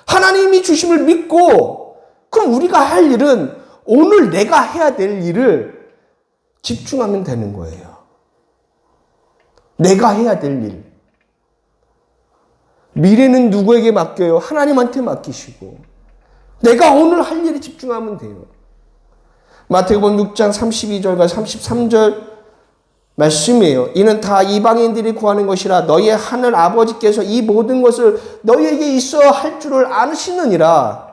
하나님이 주심을 믿고 그럼 우리가 할 일은 오늘 내가 해야 될 일을 집중하면 되는 거예요. 내가 해야 될 일. 미래는 누구에게 맡겨요? 하나님한테 맡기시고 내가 오늘 할 일에 집중하면 돼요. 마태복음 6장 32절과 33절 말씀이에요. 이는 다 이방인들이 구하는 것이라 너희의 하늘 아버지께서 이 모든 것을 너희에게 있어 할 줄을 아시느니라.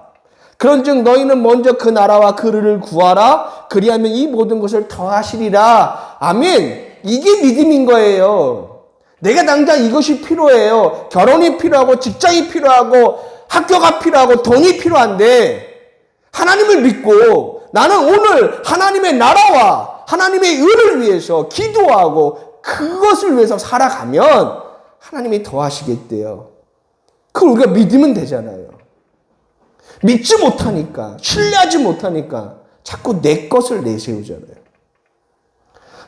그런즉 너희는 먼저 그 나라와 그를 구하라. 그리하면 이 모든 것을 더하시리라. 아멘. 이게 믿음인 거예요. 내가 당장 이것이 필요해요. 결혼이 필요하고 직장이 필요하고 학교가 필요하고 돈이 필요한데 하나님을 믿고 나는 오늘 하나님의 나라와 하나님의 의를 위해서 기도하고 그것을 위해서 살아가면 하나님이 더하시겠대요. 그걸 우리가 믿으면 되잖아요. 믿지 못하니까, 신뢰하지 못하니까 자꾸 내 것을 내세우잖아요.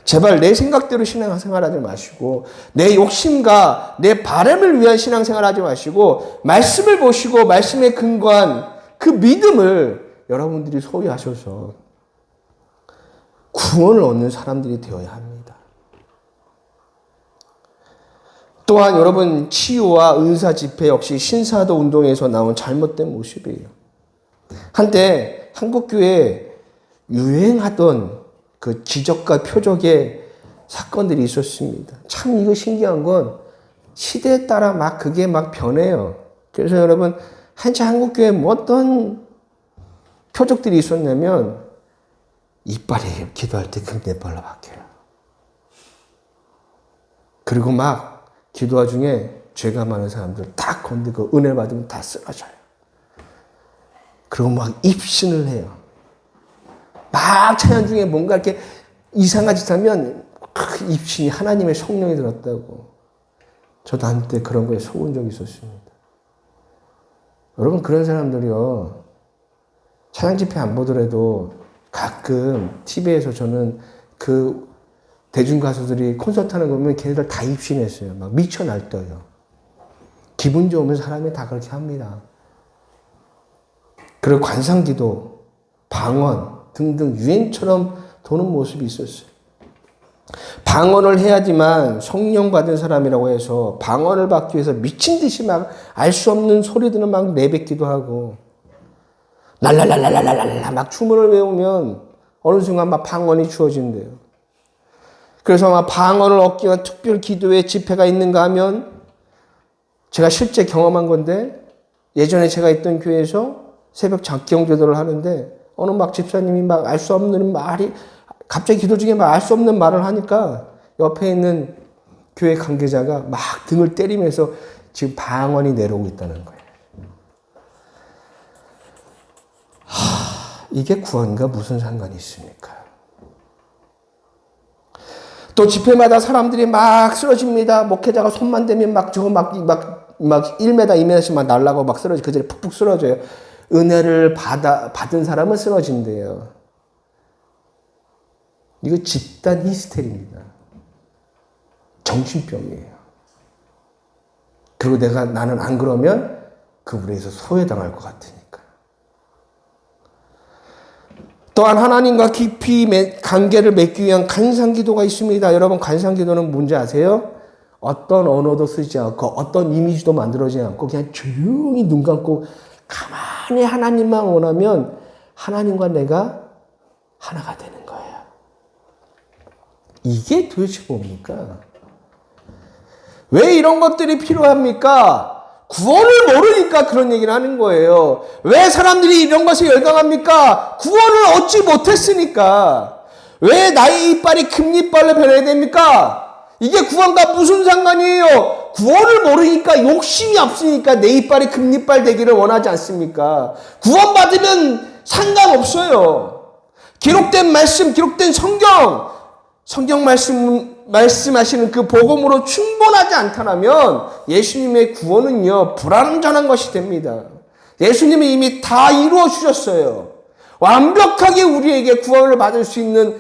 제발 내 생각대로 신앙생활하지 마시고 내 욕심과 내 바람을 위한 신앙생활하지 마시고 말씀을 보시고 말씀에 근거한 그 믿음을 여러분들이 소유하셔서 구원을 얻는 사람들이 되어야 합니다. 또한 여러분, 치유와 은사 집회 역시 신사도 운동에서 나온 잘못된 모습이에요. 한때 한국교회에 유행하던 그 기적과 표적의 사건들이 있었습니다. 참 이거 신기한 건 시대에 따라 막 그게 막 변해요. 그래서 여러분, 한참 한국교회에 뭐 어떤 표적들이 있었냐면 이빨이 기도할 때 금내빨로 바뀌어요. 그리고 막 기도와 중에 죄가 많은 사람들 딱 건드고 은혜 받으면 다 쓰러져요. 그리고 막 입신을 해요. 막 찬양 중에 뭔가 이렇게 이상한 짓 하면 입신이 하나님의 성령이 들었다고. 저도 한때 그런 거에 속은 적이 있었습니다. 여러분, 그런 사람들이요, 찬양 집회 안 보더라도 가끔 TV에서 저는 그 대중 가수들이 콘서트 하는 거 보면 걔네들 다 입신했어요. 막 미쳐 날떠요. 기분 좋으면 사람이 다 그렇게 합니다. 그리고 관상기도, 방언 등등 유행처럼 도는 모습이 있었어요. 방언을 해야지만 성령 받은 사람이라고 해서 방언을 받기 위해서 미친 듯이 막 알 수 없는 소리들은 막 내뱉기도 하고 랄랄랄랄랄랄라 막 주문을 외우면 어느 순간 막 방언이 주어진대요. 그래서 아마 방언을 얻기 위한 특별 기도회 집회가 있는가 하면 제가 실제 경험한 건데 예전에 제가 있던 교회에서 새벽 작경 기도를 하는데 어느 막 집사님이 막 알 수 없는 말이 갑자기 기도 중에 막 알 수 없는 말을 하니까 옆에 있는 교회 관계자가 막 등을 때리면서 지금 방언이 내려오고 있다는 거예요. 이게 구원과 무슨 상관이 있습니까? 또 집회마다 사람들이 막 쓰러집니다. 목회자가 손만 대면 막 저거 막 1m, 2m씩 막 날라고 막 쓰러지, 그 자리에 푹푹 쓰러져요. 은혜를 받은 사람은 쓰러진대요. 이거 집단 히스테리입니다. 정신병이에요. 그리고 나는 안 그러면 그분에서 소외당할 것 같으니까. 또한 하나님과 깊이 관계를 맺기 위한 간상기도가 있습니다. 여러분, 간상기도는 뭔지 아세요? 어떤 언어도 쓰지 않고 어떤 이미지도 만들어지지 않고 그냥 조용히 눈 감고 가만히 하나님만 원하면 하나님과 내가 하나가 되는 거예요. 이게 도대체 뭡니까? 왜 이런 것들이 필요합니까? 구원을 모르니까 그런 얘기를 하는 거예요. 왜 사람들이 이런 것에 열광합니까? 구원을 얻지 못했으니까. 왜 나의 이빨이 금이빨로 변해야 됩니까? 이게 구원과 무슨 상관이에요? 구원을 모르니까 욕심이 없으니까 내 이빨이 금이빨 되기를 원하지 않습니까? 구원받으면 상관없어요. 기록된 말씀, 기록된 성경 말씀하시는 그 복음으로 충분하지 않다면 예수님의 구원은요, 불완전한 것이 됩니다. 예수님이 이미 다 이루어 주셨어요. 완벽하게 우리에게 구원을 받을 수 있는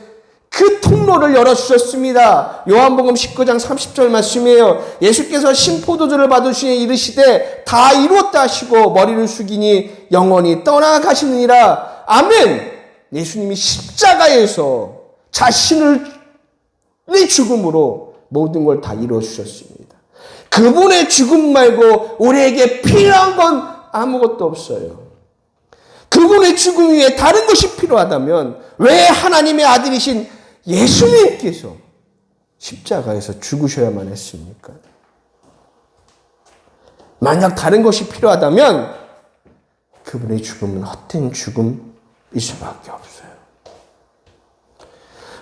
그 통로를 열어주셨습니다. 요한복음 19장 30절 말씀이에요. 예수께서 신포도주를 받으시니 이르시되 다 이루었다 하시고 머리를 숙이니 영원히 떠나가시느니라. 아멘. 예수님이 십자가에서 자신을 죽음으로 모든 걸 다 이루어 주셨습니다. 그분의 죽음 말고 우리에게 필요한 건 아무것도 없어요. 그분의 죽음 위에 다른 것이 필요하다면 왜 하나님의 아들이신 예수님께서 십자가에서 죽으셔야만 했습니까? 만약 다른 것이 필요하다면 그분의 죽음은 헛된 죽음일 수밖에 없어요.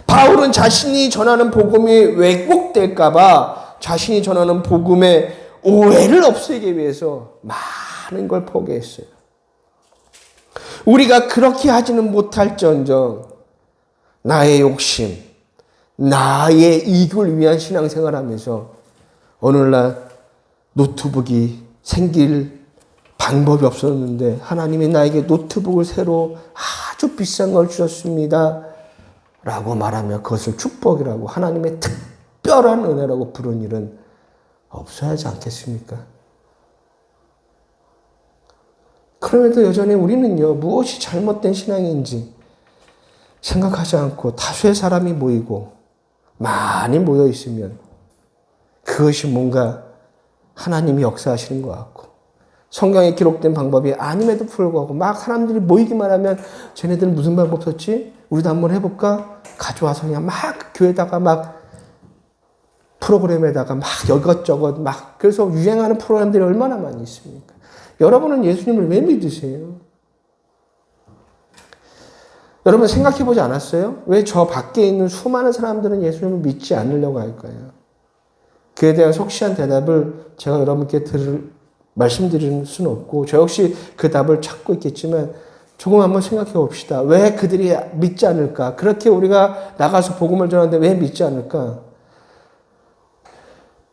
바울은 자신이 전하는 복음이 왜곡될까봐 자신이 전하는 복음의 오해를 없애기 위해서 많은 걸 포기했어요. 우리가 그렇게 하지는 못할지언정 나의 욕심, 나의 이익을 위한 신앙생활을 하면서 오늘날 노트북이 생길 방법이 없었는데 하나님이 나에게 노트북을 새로 아주 비싼 걸 주셨습니다. 라고 말하며 그것을 축복이라고 하나님의 특별한 은혜라고 부른 일은 없어야 하지 않겠습니까? 그럼에도 여전히 우리는요, 무엇이 잘못된 신앙인지 생각하지 않고 다수의 사람이 모이고 많이 모여 있으면 그것이 뭔가 하나님이 역사하시는 것 같고 성경에 기록된 방법이 아님에도 불구하고 막 사람들이 모이기만 하면 쟤네들은 무슨 방법 썼지? 우리도 한번 해볼까? 가져와서 그냥 막 교회에다가 막 프로그램에다가 막 이것저것 막 그래서 유행하는 프로그램들이 얼마나 많이 있습니까? 여러분은 예수님을 왜 믿으세요? 여러분 생각해보지 않았어요? 왜 저 밖에 있는 수많은 사람들은 예수님을 믿지 않으려고 할까요? 그에 대한 속시한 대답을 제가 여러분께 말씀드리는 수는 없고 저 역시 그 답을 찾고 있겠지만 조금 한번 생각해 봅시다. 왜 그들이 믿지 않을까? 그렇게 우리가 나가서 복음을 전하는데 왜 믿지 않을까?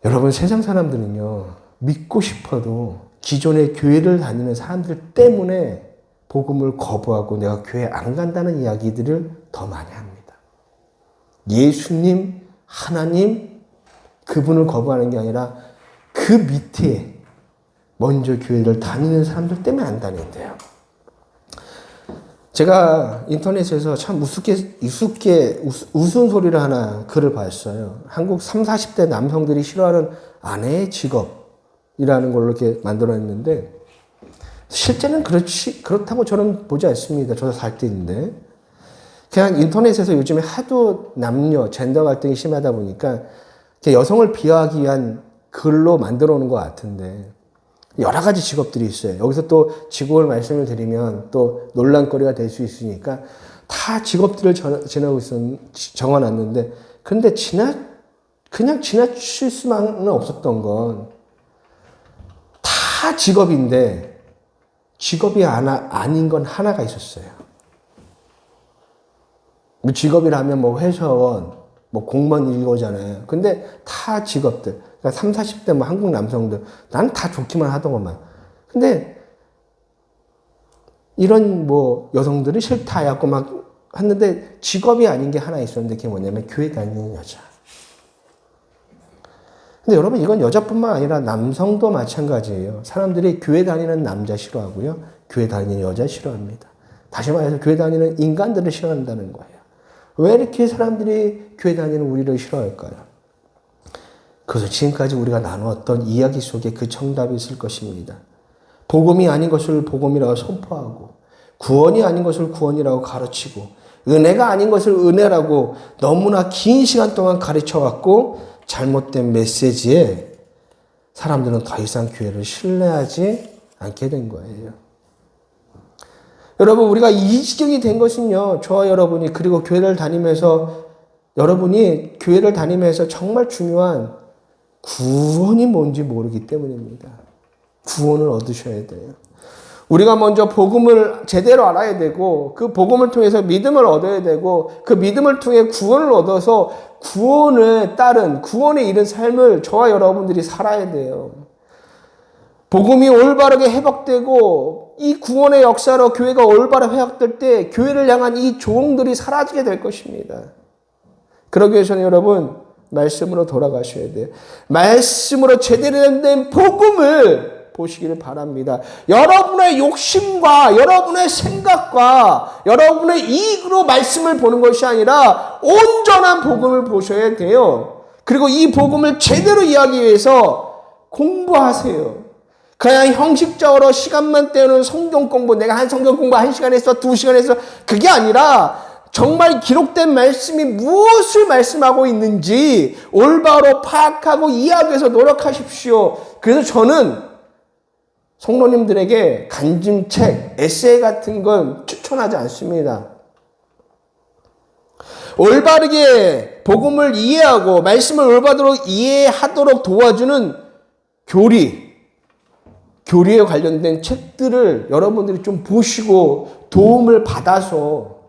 여러분 세상 사람들은요. 믿고 싶어도 기존의 교회를 다니는 사람들 때문에 복음을 거부하고 내가 교회 안 간다는 이야기들을 더 많이 합니다. 예수님, 하나님, 그분을 거부하는 게 아니라 그 밑에 먼저 교회를 다니는 사람들 때문에 안 다닌대요. 제가 인터넷에서 참 웃은 소리를 하나 글을 봤어요. 한국 30, 40대 남성들이 싫어하는 아내의 직업이라는 걸로 이렇게 만들어냈는데 실제는 그렇다고 저는 보지 않습니다. 저도 살 때인데 그냥 인터넷에서 요즘에 하도 남녀, 젠더 갈등이 심하다 보니까 여성을 비하하기 위한 글로 만들어 오는 것 같은데 여러 가지 직업들이 있어요. 여기서 또 직업을 말씀을 드리면 또 논란거리가 될 수 있으니까 다 직업들을 정해놨는데 근데 그냥 지나칠 수만은 없었던 건 다 직업인데 직업이 아닌 건 하나가 있었어요. 직업이라면 뭐 회사원, 뭐 공무원 이거잖아요. 근데 다 직업들. 그러니까 30, 40대 뭐 한국 남성들. 난 다 좋기만 하더구만. 근데 이런 뭐 여성들이 싫다 해갖고 막 했는데 직업이 아닌 게 하나 있었는데 그게 뭐냐면 교회 다니는 여자. 근데 여러분 이건 여자뿐만 아니라 남성도 마찬가지예요. 사람들이 교회 다니는 남자 싫어하고요. 교회 다니는 여자 싫어합니다. 다시 말해서 교회 다니는 인간들을 싫어한다는 거예요. 왜 이렇게 사람들이 교회 다니는 우리를 싫어할까요? 그래서 지금까지 우리가 나누었던 이야기 속에 그 정답이 있을 것입니다. 복음이 아닌 것을 복음이라고 선포하고 구원이 아닌 것을 구원이라고 가르치고 은혜가 아닌 것을 은혜라고 너무나 긴 시간 동안 가르쳐왔고 잘못된 메시지에 사람들은 더 이상 교회를 신뢰하지 않게 된 거예요. 여러분 우리가 이 지경이 된 것은요. 저와 여러분이 그리고 교회를 다니면서 여러분이 교회를 다니면서 정말 중요한 구원이 뭔지 모르기 때문입니다. 구원을 얻으셔야 돼요. 우리가 먼저 복음을 제대로 알아야 되고 그 복음을 통해서 믿음을 얻어야 되고 그 믿음을 통해 구원을 얻어서 구원에 따른 구원에 이른 삶을 저와 여러분들이 살아야 돼요. 복음이 올바르게 회복되고 이 구원의 역사로 교회가 올바르게 회복될 때 교회를 향한 이 조롱들이 사라지게 될 것입니다. 그러기 위해서는 여러분 말씀으로 돌아가셔야 돼요. 말씀으로 제대로 된 복음을 보시기를 바랍니다. 여러분의 욕심과 여러분의 생각과 여러분의 이익으로 말씀을 보는 것이 아니라 온전한 복음을 보셔야 돼요. 그리고 이 복음을 제대로 이해하기 위해서 공부하세요. 그냥 형식적으로 시간만 때우는 성경 공부, 내가 한 성경 공부 1시간 했어, 2시간 했어, 그게 아니라 정말 기록된 말씀이 무엇을 말씀하고 있는지 올바로 파악하고 이해하기 위해서 노력하십시오. 그래서 저는 성도님들에게 간증책, 에세이 같은 건 추천하지 않습니다. 올바르게 복음을 이해하고 말씀을 올바르게 이해하도록 도와주는 교리에 관련된 책들을 여러분들이 좀 보시고 도움을 받아서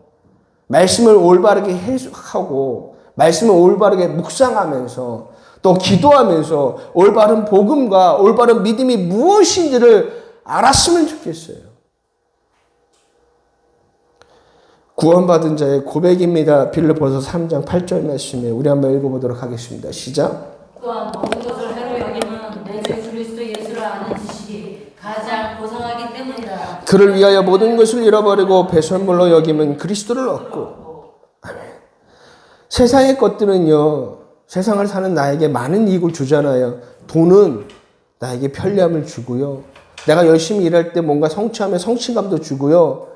말씀을 올바르게 해석하고 말씀을 올바르게 묵상하면서 또 기도하면서 올바른 복음과 올바른 믿음이 무엇인지를 알았으면 좋겠어요. 구원받은 자의 고백입니다. 빌립보서 3장 8절 말씀에 우리 한번 읽어보도록 하겠습니다. 시작. 또한 모든 것을 해로 여기는 내 주 그리스도 예수를 아는 지식이 가장 고상하기 때문이다. 그를 위하여 모든 것을 잃어버리고 배설물로 여기면 그리스도를 얻고. 아멘. 세상의 것들은요. 세상을 사는 나에게 많은 이익을 주잖아요. 돈은 나에게 편리함을 주고요. 내가 열심히 일할 때 뭔가 성취하면 성취감도 주고요.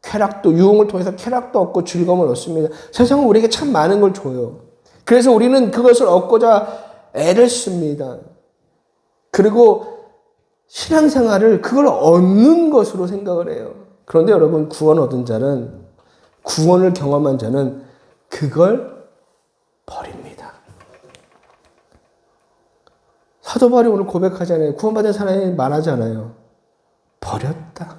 쾌락도, 유흥을 통해서 쾌락도 얻고 즐거움을 얻습니다. 세상은 우리에게 참 많은 걸 줘요. 그래서 우리는 그것을 얻고자 애를 씁니다. 그리고 신앙생활을 그걸 얻는 것으로 생각을 해요. 그런데 여러분, 구원 얻은 자는, 구원을 경험한 자는 그걸 버립니다. 사도 바울이 오늘 고백하잖아요. 구원받은 사람이 말하잖아요. 버렸다.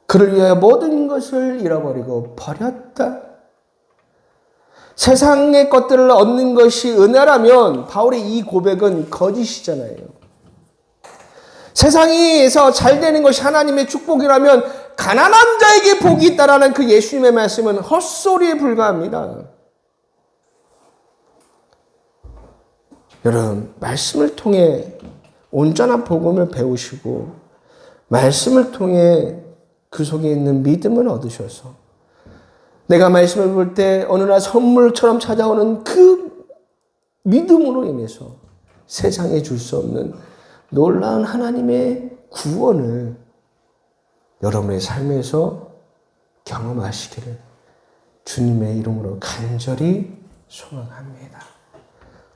그를 위하여 모든 것을 잃어버리고 버렸다. 세상의 것들을 얻는 것이 은혜라면 바울의 이 고백은 거짓이잖아요. 세상에서 잘 되는 것이 하나님의 축복이라면 가난한 자에게 복이 있다라는 그 예수님의 말씀은 헛소리에 불과합니다. 여러분, 말씀을 통해 온전한 복음을 배우시고 말씀을 통해 그 속에 있는 믿음을 얻으셔서 내가 말씀을 볼 때 어느 날 선물처럼 찾아오는 그 믿음으로 인해서 세상에 줄 수 없는 놀라운 하나님의 구원을 여러분의 삶에서 경험하시기를 주님의 이름으로 간절히 소망합니다.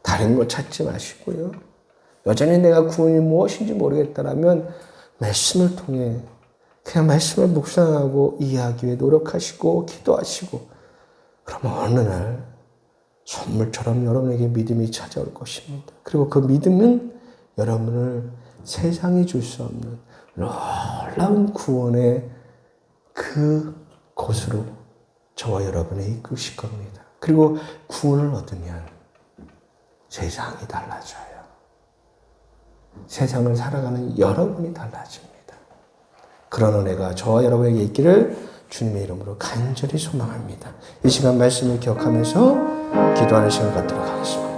다른 거 찾지 마시고요. 여전히 내가 구원이 무엇인지 모르겠다라면 말씀을 통해 그냥 말씀을 묵상하고 이해하기 위해 노력하시고 기도하시고, 그러면 어느 날 선물처럼 여러분에게 믿음이 찾아올 것입니다. 그리고 그 믿음은 여러분을 세상이 줄 수 없는 놀라운 구원의 그 곳으로 저와 여러분을 이끄실 겁니다. 그리고 구원을 얻으면 세상이 달라져요. 세상을 살아가는 여러분이 달라집니다. 그런 은혜가 저와 여러분에게 있기를 주님의 이름으로 간절히 소망합니다. 이 시간 말씀을 기억하면서 기도하는 시간 갖도록 하겠습니다.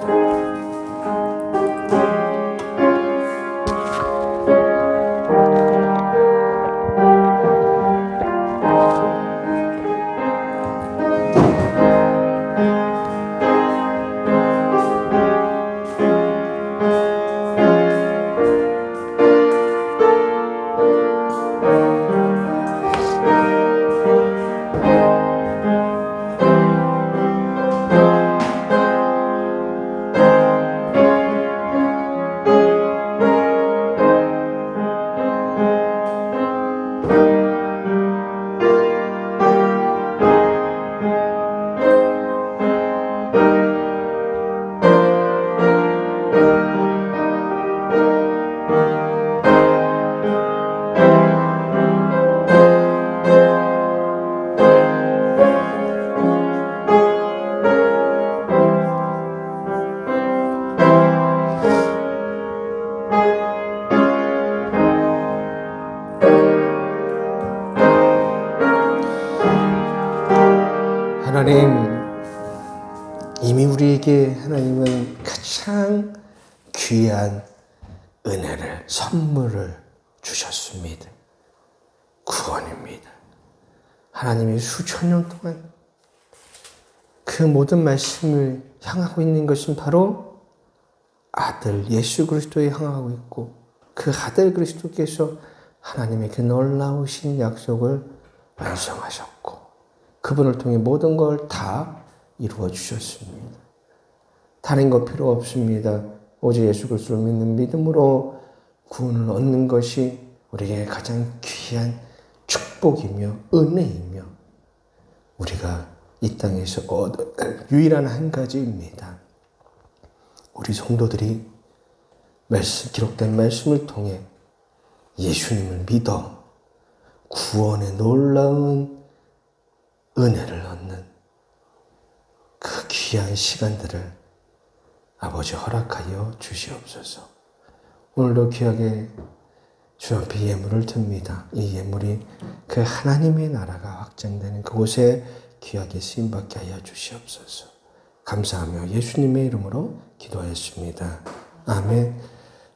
하나님, 이미 우리에게 하나님은 가장 귀한 은혜를, 선물을 주셨습니다. 구원입니다. 하나님이 수천 년 동안 그 모든 말씀을 향하고 있는 것은 바로 아들 예수 그리스도에 향하고 있고, 그 아들 그리스도께서 하나님의 그 놀라우신 약속을 완성하셨고, 그분을 통해 모든 걸 다 이루어 주셨습니다. 다른 거 필요 없습니다. 오직 예수 그리스도를 믿는 믿음으로 구원을 얻는 것이 우리에게 가장 귀한 축복이며 은혜이며 우리가 이 땅에서 얻을 유일한 한 가지입니다. 우리 성도들이 기록된 말씀을 통해 예수님을 믿어 구원의 놀라운 은혜를 얻는 그 귀한 시간들을 아버지 허락하여 주시옵소서. 오늘도 귀하게 주 앞에 예물을 듭니다. 이 예물이 그 하나님의 나라가 확장되는 그곳에 귀하게 쓰임받게 하여 주시옵소서. 감사하며 예수님의 이름으로 기도하였습니다. 아멘.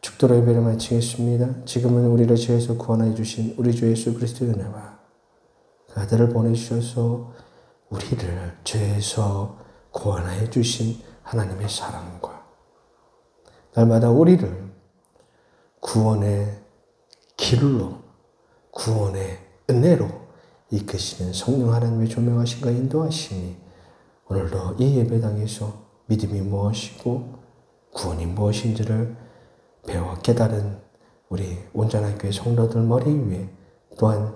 축도로 예배를 마치겠습니다. 지금은 우리를 죄에서 구원하여 주신 우리 주 예수 그리스도의 은혜와 그 아들을 보내주셔서 우리를 죄에서 구원하여 주신 하나님의 사랑과 날마다 우리를 구원의 길로, 구원의 은혜로 이끄시는 성령 하나님의 조명하심과 인도하심이 오늘도 이 예배당에서 믿음이 무엇이고 구원이 무엇인지를 배워 깨달은 우리 온전한 교회 성도들 머리 위에, 또한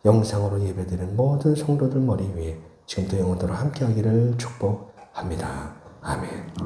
영상으로 예배드리는 모든 성도들 머리 위에 지금도 영원토록 함께하기를 축복합니다. 아멘.